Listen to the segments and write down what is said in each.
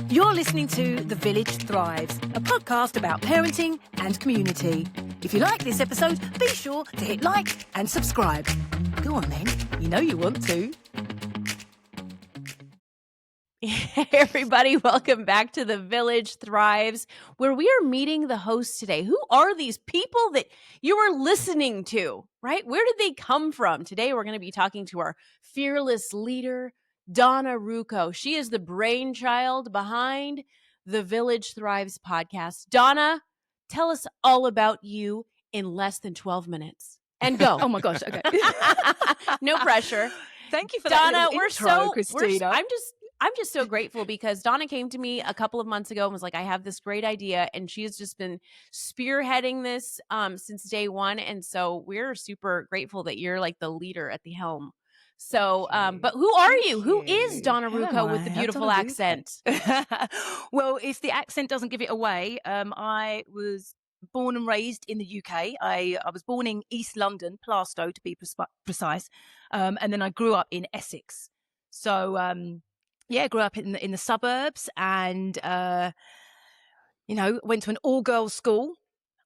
You're listening to The Village Thrives, a podcast about parenting and community. If you like this episode, be sure to hit like and subscribe. Go on then, you know you want to. Hey everybody, welcome back to The Village Thrives, where we are meeting the hosts today. Who are these people that you are listening to, right? Where did they come from? Today we're going to be talking to our fearless leader, Donna Ruko. She is the brainchild behind the Village Thrives podcast. Donna, tell us all about you in less than 12 minutes. And go. Oh my gosh, okay. No pressure. Thank you for Donna, that we're intro, so Christina. I'm just so grateful because Donna came to me a couple of months ago and was like, I have this great idea. And she's just been spearheading this since day one. And so we're super grateful that you're like the leader at the helm. So, but who are you? Who is Donna Ruko with the beautiful accent? Well, if the accent doesn't give it away, I was born and raised in the UK. I was born in East London, Plaistow to be precise. And then I grew up in Essex. So, grew up in the suburbs and, went to an all-girls school.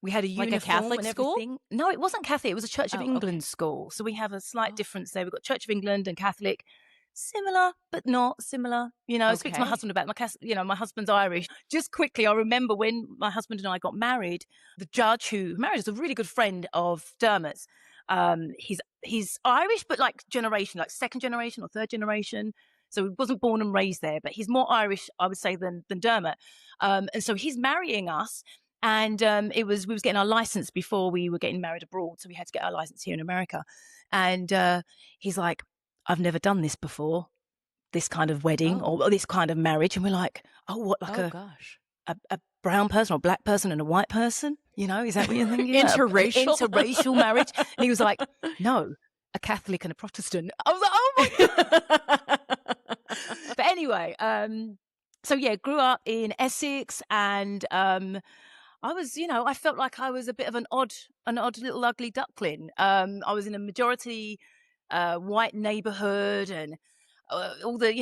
We had a uniform. Like a Catholic and school? everything. No, it wasn't Catholic. It was a Church of England school. So we have a slight difference there. We've got Church of England and Catholic. Similar, but not similar. I speak to my husband about my husband's Irish. Just quickly, I remember when my husband and I got married, the judge who married us, a really good friend of Dermot's. He's Irish, but like generation, like second generation or third generation. So he wasn't born and raised there, but he's more Irish, I would say, than Dermot. And so he's marrying us. And we was getting our license before we were getting married abroad. So we had to get our license here in America. And he's like, I've never done this before, this kind of wedding or this kind of marriage. And we're like, a brown person or a black person and a white person? Is that what you're thinking? Interracial marriage. And he was like, no, a Catholic and a Protestant. I was like, oh my God. But anyway, grew up in Essex and I was, I felt like I was a bit of an odd little ugly duckling. I was in a majority white neighborhood and all the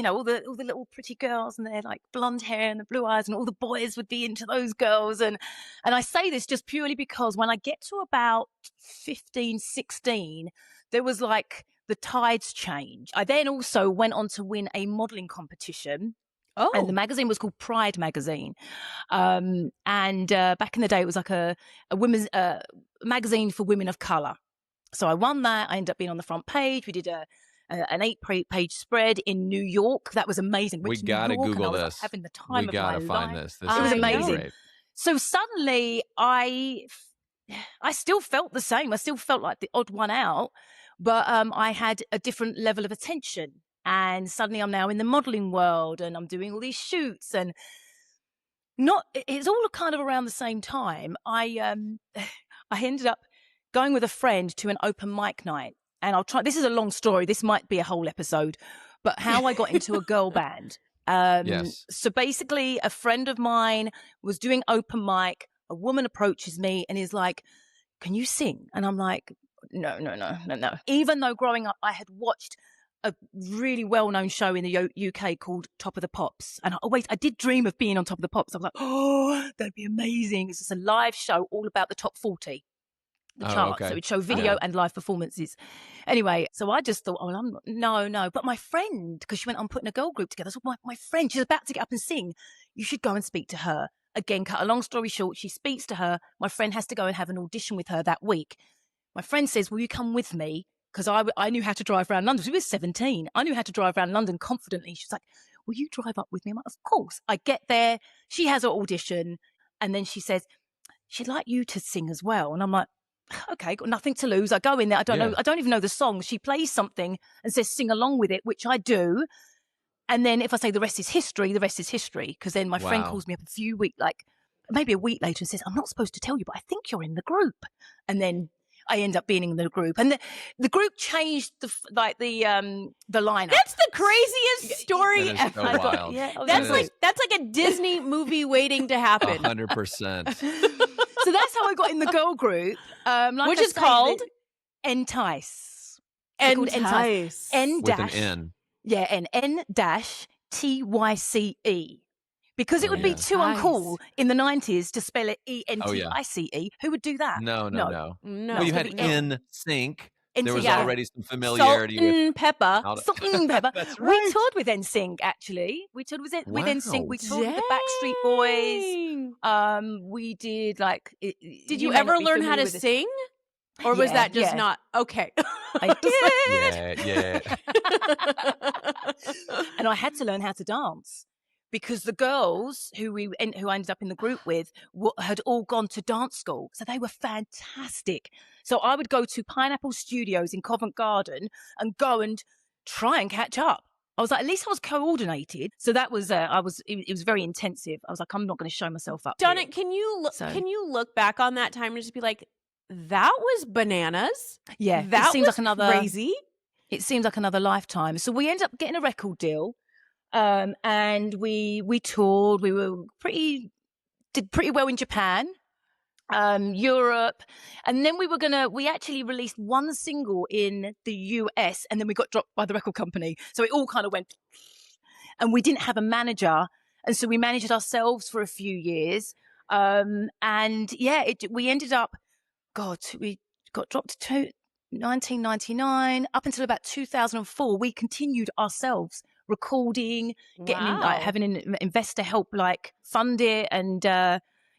little pretty girls and their like blonde hair and the blue eyes and all the boys would be into those girls. And I say this just purely because when I get to about 15, 16, there was like the tides change. I then also went on to win a modeling competition. Oh. And the magazine was called Pride magazine. And back in the day, it was like a women's magazine for women of color. So I won that. I ended up being on the front page. We did an 8-page spread in New York. That was amazing. We got to Google this. Like having the time of my life. We got to find this. This it was amazing. Great. So suddenly I still felt the same. I still felt like the odd one out, but I had a different level of attention. And suddenly I'm now in the modeling world and I'm doing all these shoots and it's all kind of around the same time. I ended up going with a friend to an open mic night and this is a long story. This might be a whole episode, but how I got into a girl band. Yes. So basically a friend of mine was doing open mic. A woman approaches me and is like, can you sing? And I'm like, no. Even though growing up, I had watched a really well-known show in the UK called Top of the Pops. And I did dream of being on Top of the Pops. I was like, oh, that'd be amazing. It's just a live show all about the top 40, the chart. So it'd show video and live performances. Anyway, so I just thought, no. But my friend, because she went on putting a girl group together, so my friend, she's about to get up and sing. You should go and speak to her. Again, cut a long story short, she speaks to her. My friend has to go and have an audition with her that week. My friend says, will you come with me? Because I knew how to drive around London. She was 17. I knew how to drive around London confidently. She was like, will you drive up with me? I'm like, of course. I get there. She has her audition. And then she says, she'd like you to sing as well. And I'm like, okay, got nothing to lose. I go in there. I don't know. I don't even know the song. She plays something and says, sing along with it, which I do. And then if I say the rest is history, the rest is history. Because then my friend calls me up maybe a week later and says, I'm not supposed to tell you, but I think you're in the group. And then I end up being in the group, and the group changed the lineup. That's the craziest story That is ever. so wild. That's like a Disney movie waiting to happen. 100%. So that's how I got in the girl group, which is called Entice. Entice. N With an N. Yeah, N-N-TYCE. Because it would be too uncool in the 90s to spell it E-N-T-I-C-E. Who would do that? No. Well, you had NSYNC. There was already some familiarity Salt and with pepper. Salt and pepper. That's right. We toured with NSYNC, actually. We toured with NSYNC. We toured with the Backstreet Boys. We did like... Did you ever learn how to sing? Or was that just not... Okay. I did. Yeah. And I had to learn how to dance. Because the girls who I ended up in the group with had all gone to dance school. So they were fantastic. So I would go to Pineapple Studios in Covent Garden and go and try and catch up. I was like, at least I was coordinated. So that was, it was very intensive. I was like, I'm not going to show myself up. Donna, can you look back on that time and just be like, that was bananas? Yeah. That seems like another crazy. It seems like another lifetime. So we ended up getting a record deal. And we toured. We did pretty well in Japan, Europe, and then we actually released one single in the US, and then we got dropped by the record company. So it all kind of went, and we didn't have a manager, and so we managed it ourselves for a few years. We ended up, we got dropped to 1999 up until about 2004. We continued ourselves. Recording, getting having an investor help fund it, and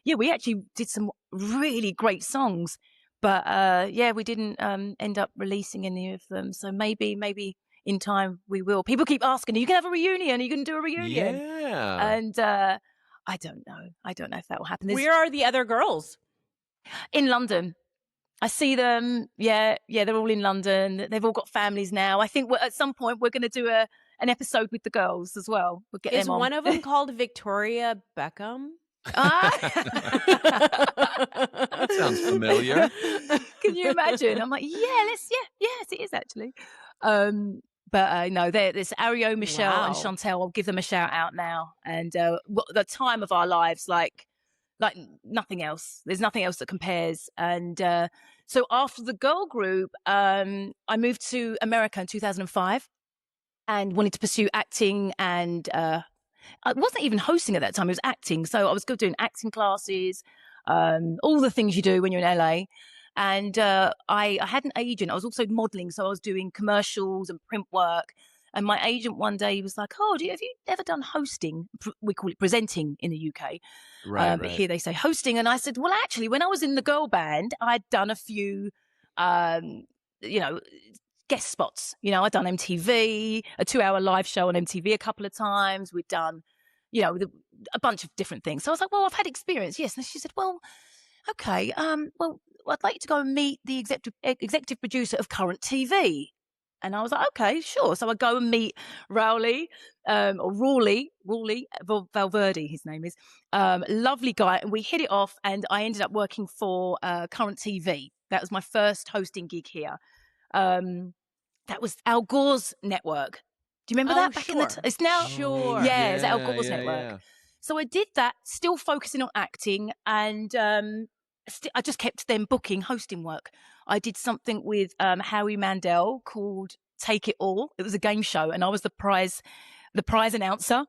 we actually did some really great songs, but we didn't end up releasing any of them. So maybe in time we will. People keep asking, are you gonna have a reunion? Are you gonna do a reunion? Yeah. And I don't know if that will happen. Where are the other girls? In London. I see them. Yeah, they're all in London. They've all got families now. I think at some point we're going to do an episode with the girls as well. We'll get them on. Is one of them called Victoria Beckham? That sounds familiar. Can you imagine? I'm like, yes, it is actually. No, there's Ario, Michelle, and Chantel. I'll give them a shout out now. And the time of our lives, like nothing else. There's nothing else that compares. And so after the girl group, I moved to America in 2005 and wanted to pursue acting. And I wasn't even hosting at that time. It was acting. So I was doing acting classes, all the things you do when you're in LA. And I had an agent. I was also modeling. So I was doing commercials and print work. And my agent one day was like, have you ever done hosting? We call it presenting in the UK. Right. But here they say hosting. And I said, well, actually, when I was in the girl band, I'd done a few, guest spots. I'd done MTV, a 2-hour live show on MTV a couple of times. We'd done, a bunch of different things. So I was like, well, I've had experience. Yes. And she said, well, okay. Well, I'd like you to go and meet the executive producer of Current TV. And I was like, okay, sure. So I go and meet Rowley, Valverde, his name is, lovely guy. And we hit it off and I ended up working for Current TV. That was my first hosting gig here. That was Al Gore's network. Do you remember that back in the it's now? Sure. Yeah, it's Al Gore's network. Yeah. So I did that, still focusing on acting. And I just kept them booking hosting work. I did something with Howie Mandel called Take It All. It was a game show, and I was the prize announcer.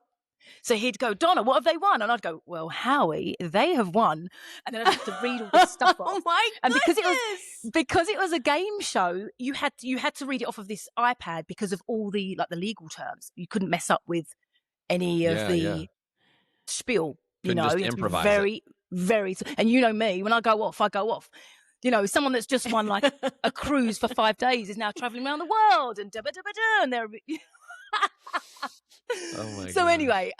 So he'd go, Donna, what have they won? And I'd go, well, Howie, they have won. And then I'd have to read all this stuff off. Oh my goodness! And because it was a game show, you had to read it off of this iPad because of all the legal terms. You couldn't mess up with any of the spiel. Couldn't just improvise to be very, very. And you know me, when I go off. Someone that's just won like a cruise for 5 days is now traveling around the world and and they're. Oh my so God. Anyway,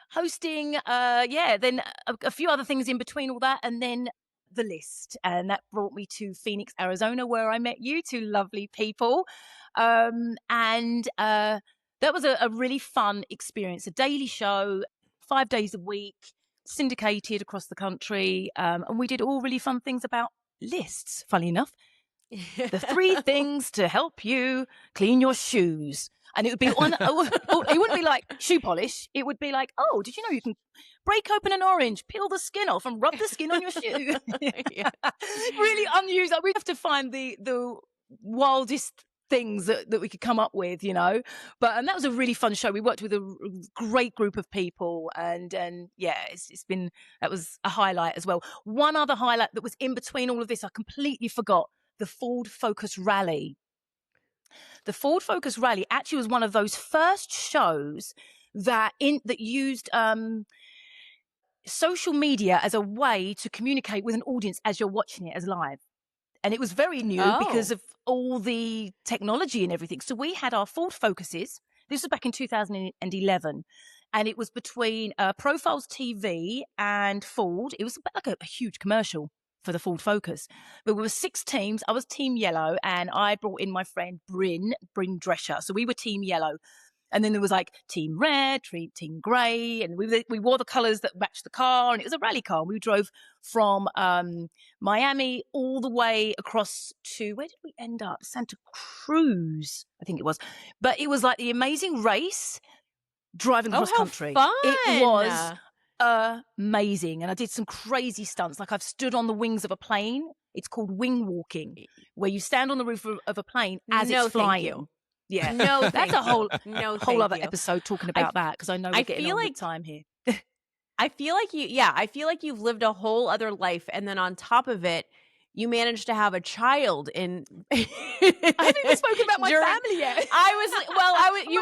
hosting, then a few other things in between all that, and then the list, and that brought me to Phoenix, Arizona, where I met you two lovely people, and that was a really fun experience. A daily show, 5 days a week, syndicated across the country, and we did all really fun things about lists. Funny enough, the 3 things to help you clean your shoes. And it would be it wouldn't be like shoe polish. It would be like, oh, did you know you can break open an orange, peel the skin off, and rub the skin on your shoe? Really unusual. We'd have to find the wildest things that we could come up with, you know. And that was a really fun show. We worked with a great group of people, and yeah, that was a highlight as well. One other highlight that was in between all of this, I completely forgot: the Ford Focus Rally. The Ford Focus Rally actually was one of those first shows that used social media as a way to communicate with an audience as you're watching it as live. And it was very new because of all the technology and everything. So we had our Ford Focuses. This was back in 2011. And it was between Profiles TV and Ford. It was like a huge commercial for the Ford Focus. But we were 6 teams. I was Team Yellow, and I brought in my friend Bryn Drescher. So we were Team Yellow. And then there was like Team Red, Team Grey, and we wore the colours that matched the car, and it was a rally car. We drove from Miami all the way across to, where did we end up? Santa Cruz, I think it was. But it was like the amazing race driving across country. Fun. It was amazing. And I did some crazy stunts. Like I've stood on the wings of a plane. It's called wing walking, where you stand on the roof of a plane as it's flying. Thank you. Yeah, no, that's a whole other you. episode talking about that, because I know we're getting on with time here. I feel like you've lived a whole other life, and then on top of it, you managed to have a child. I haven't even spoken about my family yet.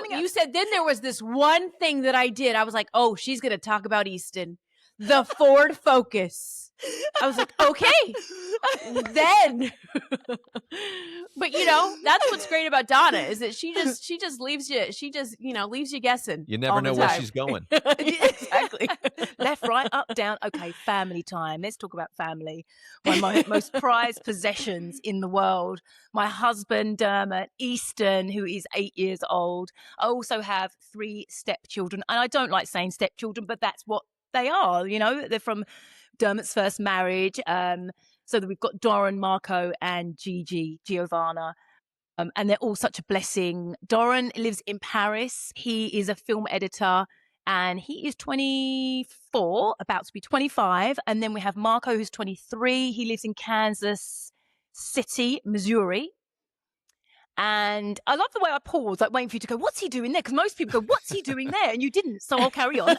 You said then there was this one thing that I did. I was like, oh, she's going to talk about Easton, the Ford Focus. I was like, okay, then. But that's what's great about Donna, is that she just leaves you guessing. You never know where she's going. Exactly. Left, right, up, down. Okay, family time. Let's talk about family. One of my most prized possessions in the world. My husband, Dermot Easton, who is 8 years old. I also have 3 stepchildren, and I don't like saying stepchildren, but that's what they are. They're from Dermot's first marriage. So that we've got Doran, Marco, and Giovanna. And they're all such a blessing. Doran lives in Paris. He is a film editor, and he is 24, about to be 25. And then we have Marco, who's 23. He lives in Kansas City, Missouri. And I love the way I pause, like waiting for you to go, what's he doing there? Because most people go, what's he doing there? And you didn't, so I'll carry on.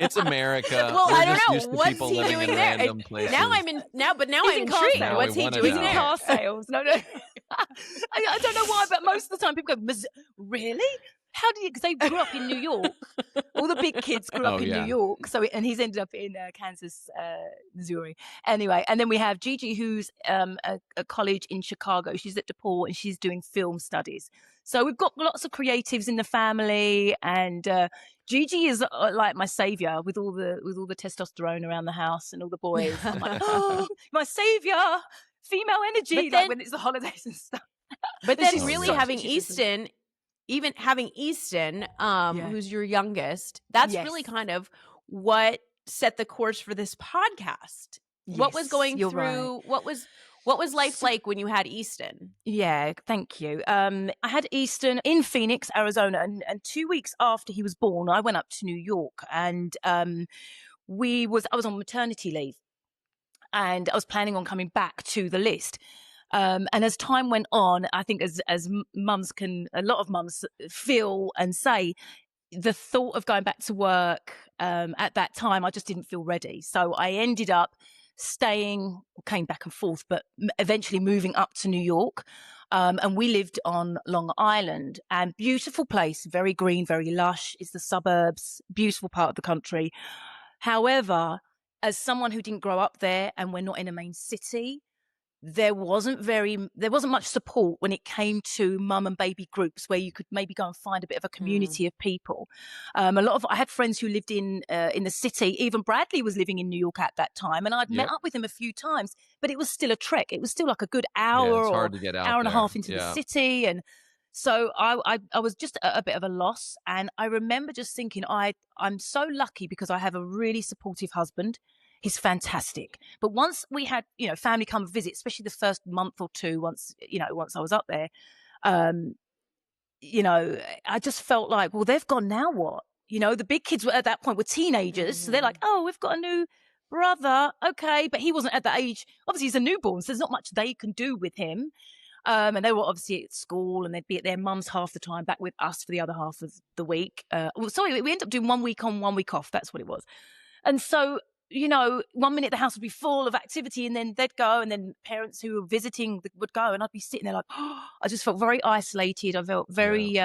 It's America. Well, I don't know. Used to What's people he living doing in there? random places. Now I'm intrigued. Now What's we he wanna doing know. He's in there? car sales. No. I don't know why, but most of the time people go, really? How did you? Because they grew up in New York. All the big kids grew up in New York. And he's ended up in Kansas, Missouri. Anyway, and then we have Gigi, who's a college in Chicago. She's at DePaul, and she's doing film studies. So we've got lots of creatives in the family, and Gigi is like my savior with all the testosterone around the house and all the boys. I'm like, oh, my savior, female energy. Then, like when it's the holidays and stuff. But then, really having Easton. Even having Easton, who's your youngest, that's really kind of what set the course for this podcast. Yes, what was going through? Right. What was life like when you had Easton? Yeah, thank you. I had Easton in Phoenix, Arizona, and 2 weeks after he was born, I went up to New York, and I was on maternity leave, and I was planning on coming back to the list. And as time went on, I think as mums a lot of mums feel and say, the thought of going back to work at that time, I just didn't feel ready. So I ended up came back and forth, but eventually moving up to New York. And we lived on Long Island, and beautiful place, very green, very lush. It's the suburbs, beautiful part of the country. However, as someone who didn't grow up there, and we're not in a main city, there wasn't much support when it came to mum and baby groups where you could maybe go and find a bit of a community of people. I had friends who lived in the city. Even Bradley was living in New York at that time, and I'd met up with him a few times, but it was still a trek. It was still like a good hour it's hard to get out hour and there. A half into the city. And so I was just a bit of a loss. And I remember just thinking, I'm so lucky because I have a really supportive husband. He's fantastic. But once we had, family come and visit, especially the first month or two, once I was up there, I just felt like, well, they've gone, now what? The big kids at that point were teenagers. Mm-hmm. So they're like, oh, we've got a new brother. Okay. But he wasn't at that age. Obviously, he's a newborn, so there's not much they can do with him. And they were obviously at school, and they'd be at their mum's half the time, back with us for the other half of the week. We ended up doing 1 week on, 1 week off. That's what it was. And so, 1 minute the house would be full of activity, and then they'd go, and then parents who were visiting would go, and I'd be sitting there like, I just felt very isolated. I felt very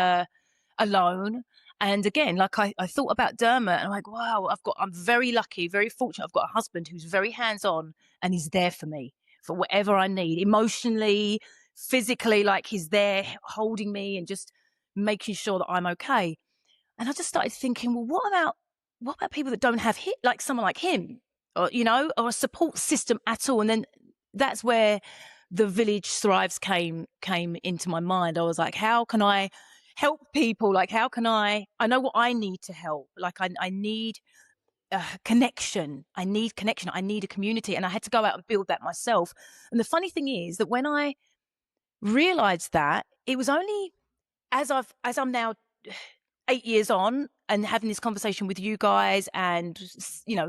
alone. And again, like I thought about Dermot, and I'm like, wow, I'm very lucky, very fortunate. I've got a husband who's very hands-on, and he's there for me for whatever I need, emotionally, physically, like he's there holding me and just making sure that I'm okay. And I just started thinking, well, what about people that don't have like someone like him, or or a support system at all? And then that's where the Village Thrives came into my mind. I was like, how can I help people? Like, how can I know what I need to help. Like I need connection. I need a community, and I had to go out and build that myself. And the funny thing is that when I realized that, it was only as I'm now 8 years on and having this conversation with you guys and,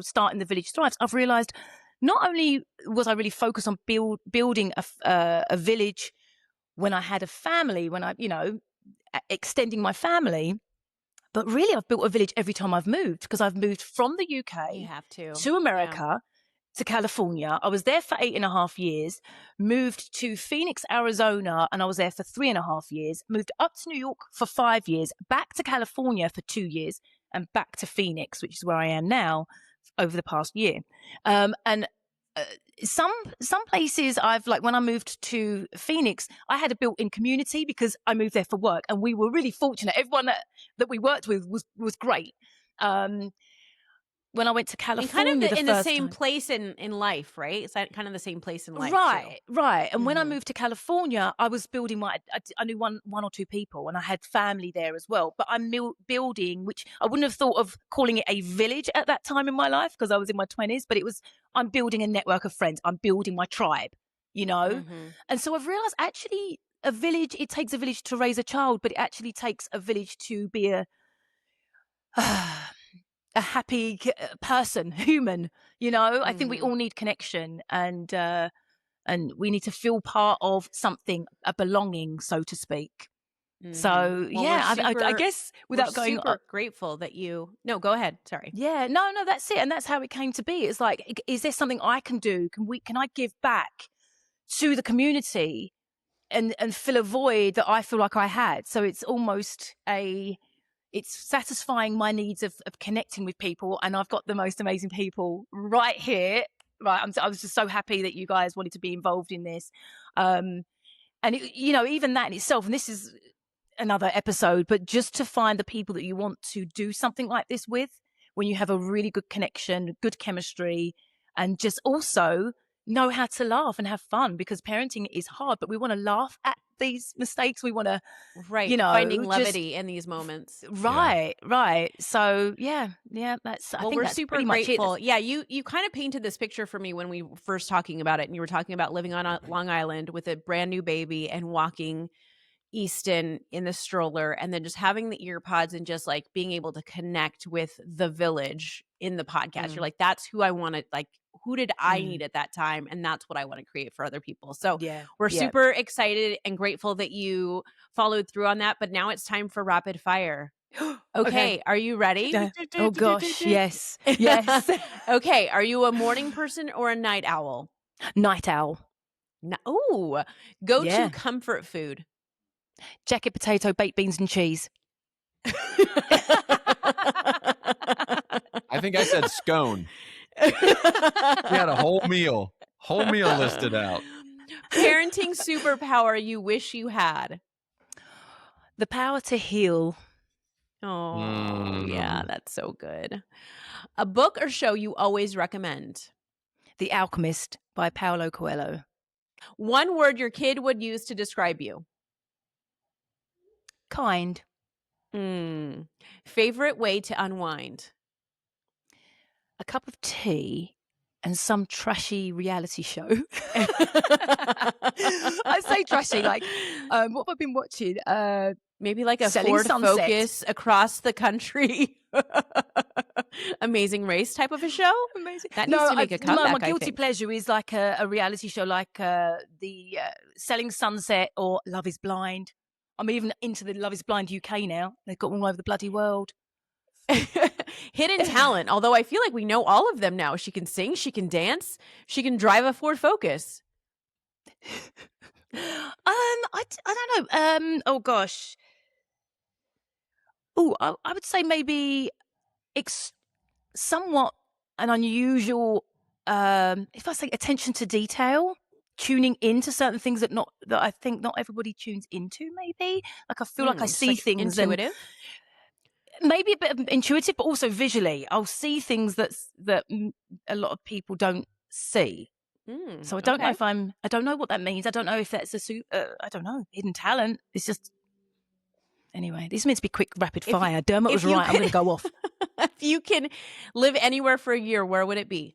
starting the Village Thrives, I've realized not only was I really focused on building a village when I had a family, when I, extending my family, but really I've built a village every time I've moved, because I've moved from the UK You have to America, to California. I was there for 8.5 years, moved to Phoenix, Arizona, and I was there for 3.5 years, moved up to New York for 5 years, back to California for 2 years, and back to Phoenix, which is where I am now, over the past year. Some places when I moved to Phoenix, I had a built-in community because I moved there for work, and we were really fortunate. Everyone that we worked with was great. When I went to California, and kind of in the same time. place in life, right? It's kind of the same place in life, right. And when I Mhm. moved to California, I was building I knew one or two people, and I had family there as well. But I'm building, which I wouldn't have thought of calling it a village at that time in my life, because I was in my 20s. But I'm building a network of friends. I'm building my tribe, Mhm. And so I've realized actually it takes a village to raise a child, but it actually takes a village to be a happy person, human. I think we Mhm. all need connection, and we need to feel part of something, a belonging, so to speak. Mhm. So Well, I guess without we're going super grateful that you. No, go ahead. Sorry. yeah, no, that's it, and that's how it came to be. It's like, is there something I can do? Can I give back to the community and fill a void that I feel like I had? So it's almost it's satisfying my needs of connecting with people, and I've got the most amazing people right here. Right, I was just so happy that you guys wanted to be involved in this, and even that in itself. And this is another episode, but just to find the people that you want to do something like this with, when you have a really good connection, good chemistry, and just also know how to laugh and have fun, because parenting is hard, but we want to laugh at these mistakes. We want to, finding levity in these moments. Right. So I think we're that's super pretty much grateful. it. Yeah, you kind of painted this picture for me when we were first talking about it, and you were talking about living on Long Island with a brand new baby and walking Easton in the stroller, and then just having the ear pods and just like being able to connect with the village in the podcast. You're like, that's who I want to, like, who did I need at that time? And that's what I want to create for other people. So we're super excited and grateful that you followed through on that. But now it's time for rapid fire. Okay. Are you ready? Oh gosh, yes. Okay. Are you a morning person or a night owl? Night owl. Go-to comfort food. Jacket potato, baked beans and cheese. I think I said scone. We had a whole meal listed out. Parenting superpower you wish you had. The power to heal. Oh, yeah, that's so good. A book or show you always recommend. The Alchemist by Paulo Coelho. One word your kid would use to describe you. Kind. Favorite way to unwind. A cup of tea and some trashy reality show. I say trashy, like, what have I been watching? Maybe like a Selling Ford Sunset. Focus across the country. Amazing Race type of a show? Amazing. That needs to make a comeback, my I guilty think. pleasure is like a reality show like the Selling Sunset or Love is Blind. I'm even into the Love is Blind UK now. They've got them all over the bloody world. Hidden talent, although I feel like we know all of them now. She can sing, she can dance, she can drive a Ford Focus. I don't know. Oh gosh. Oh, I would say maybe somewhat an unusual. If I say attention to detail, tuning into certain things that I think not everybody tunes into. Maybe like I feel like I see like things intuitive. Maybe a bit of intuitive, but also visually. I'll see things that a lot of people don't see. So I don't know if I don't know what that means. I don't know if that's I don't know, hidden talent. It's just, anyway, this is meant to be quick, rapid fire. Dermot was right. I'm going to go off. If you can live anywhere for a year, where would it be?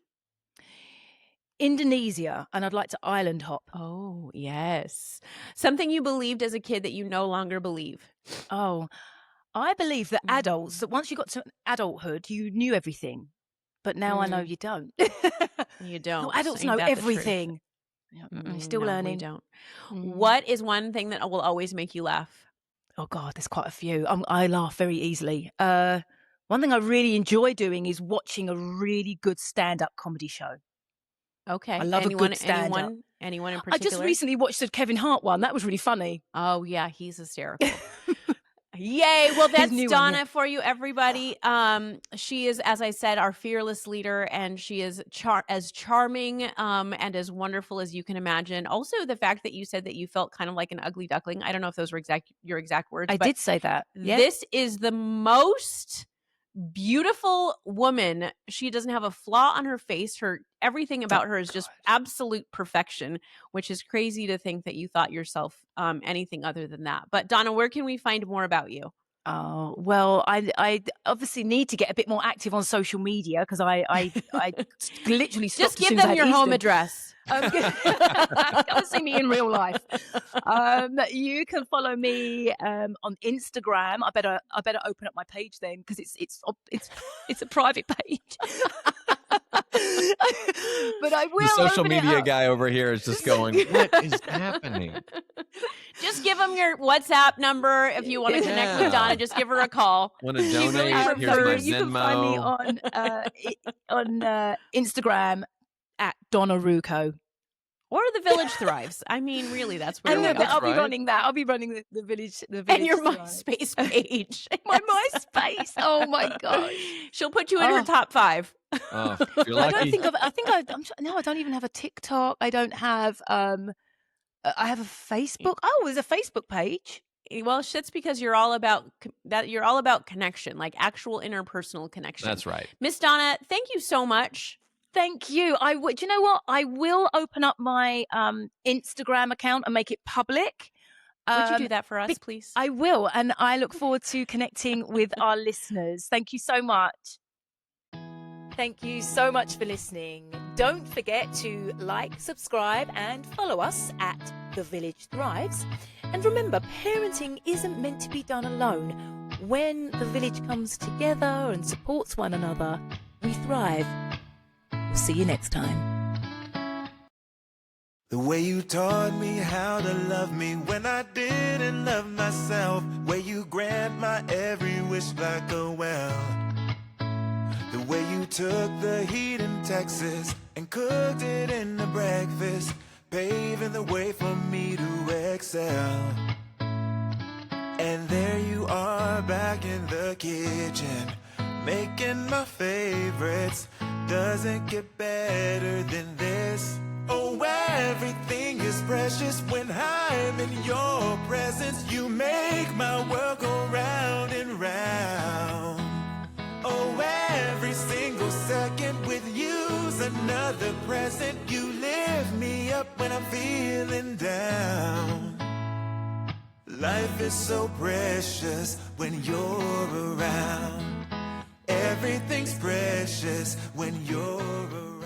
Indonesia, and I'd like to island hop. Oh, yes. Something you believed as a kid that you no longer believe. Oh, I believe that adults, that once you got to adulthood, you knew everything. But now I know you don't. You don't. No, adults know everything. Still learning. We don't. What is one thing that will always make you laugh? Oh, God, there's quite a few. I laugh very easily. One thing I really enjoy doing is watching a really good stand-up comedy show. Okay. I love a good stand-up. Anyone in particular? I just recently watched the Kevin Hart one. That was really funny. Oh, yeah. He's hysterical. Yay. Well, that's Donna for you, everybody. She is, as I said, our fearless leader, and she is as charming and as wonderful as you can imagine. Also, the fact that you said that you felt kind of like an ugly duckling. I don't know if those were your exact words. I did say that. Yeah. This is the most beautiful woman. She doesn't have a flaw on her face. Everything about her is just absolute perfection, which is crazy to think that you thought yourself anything other than that. But Donna, where can we find more about you? Oh, well, I obviously need to get a bit more active on social media because I literally stopped. Just give them your home address. Come and see me in real life. You can follow me on Instagram. I better open up my page then because it's a private page. But I will. The social media guy over here is just going, what is happening? Just give them your WhatsApp number if you want to connect with Donna. Just give her a call. Want to donate? Really Here's my you can find me on Instagram at Donna Ruko. Or the Village Thrives. I mean, really, that's where I'll be running that. I'll be running the village. And your MySpace page. My MySpace. Oh my gosh. She'll put you in her top 5. Oh, you're lucky. I don't even have a TikTok. I don't have. I have a Facebook. Oh, there's a Facebook page. Well, that's because you're all about that. You're all about connection, like actual interpersonal connection. That's right. Miss Donna, thank you so much. Thank you. Do you know what? I will open up my Instagram account and make it public. Would you do that for us, please? I will. And I look forward to connecting with our listeners. Thank you so much. Thank you so much for listening. Don't forget to like, subscribe, and follow us at The Village Thrives. And remember, parenting isn't meant to be done alone. When the village comes together and supports one another, we thrive. We'll see you next time. The way you taught me how to love me when I didn't love myself. Way you grant my every wish like a well. The way you took the heat in Texas and cooked it in the breakfast, paving the way for me to excel. And there you are back in the kitchen, making my favorites. Doesn't get better than this. Oh, everything is precious when I'm in your presence. You make my world go round and round. Oh, every single second with you's another present. You lift me up when I'm feeling down. Life is so precious when you're around. Everything's precious when you're around.